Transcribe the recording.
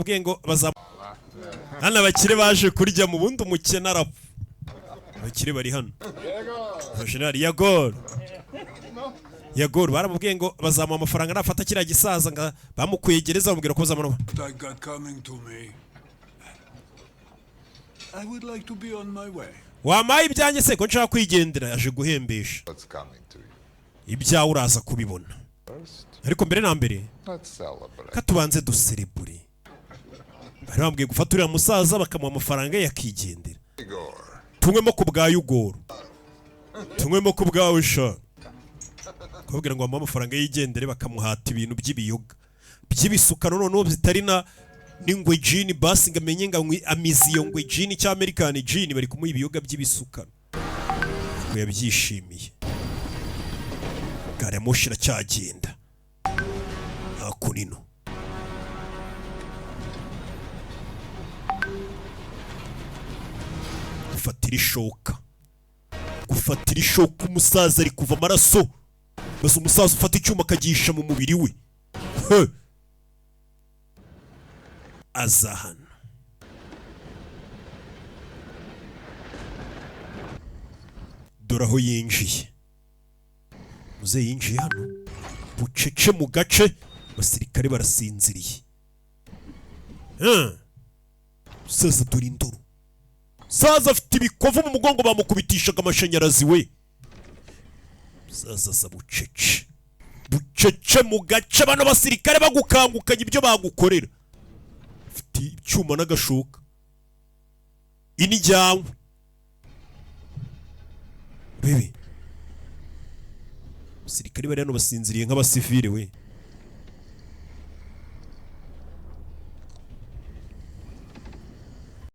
ubwengo bazam hano abakire baje kurya mu bundi umukene arapfa abakire bari hano General Yagor baramubwiye ngo bazamuha amafaranga nafata kiriya gisaza nga bamukwegereza bamubwira ko bazamura wamaye ibyanjye se ko nshaka kwigendera yaje guhembesha ibyawe uraza kubibona ariko mbere na mbere katubanze duserebure bari bambwiye gufata uriya musaza bakamuha amafaranga yakigendera tumwemo ku bwa Yugoro tumwemo ku bwawe sha kubwira ngo bamuha amafaranga yigendere bakamuhata ibintu by'ibiyoga by'ibisukano noneho bitari na n'ingwe jini basi ngamenye nga amiziyo ngwe jini cya American jini bari kumuha ibiyoga by'ibisukano ngo yabyishimiye gare mushira cyagenda akunino gufatira ishoka umusaza ari kuva amaraso basi umusaza ufata icyuma akagisha mu mubiri we azahana dore aho yinjiye muze yinjiye hano bucece mu gace abasirikare barasinziriye umusaza dore induru saza afite ibikovu mu mugongo bamukubitishaga amashanyarazi we saza bucece mu gace bano basirikare bagukangukanye ibyo bagukorera afite icyuma n'agashoka inijyawe bebe basirikare bari hano basinziriye nk'abasivile we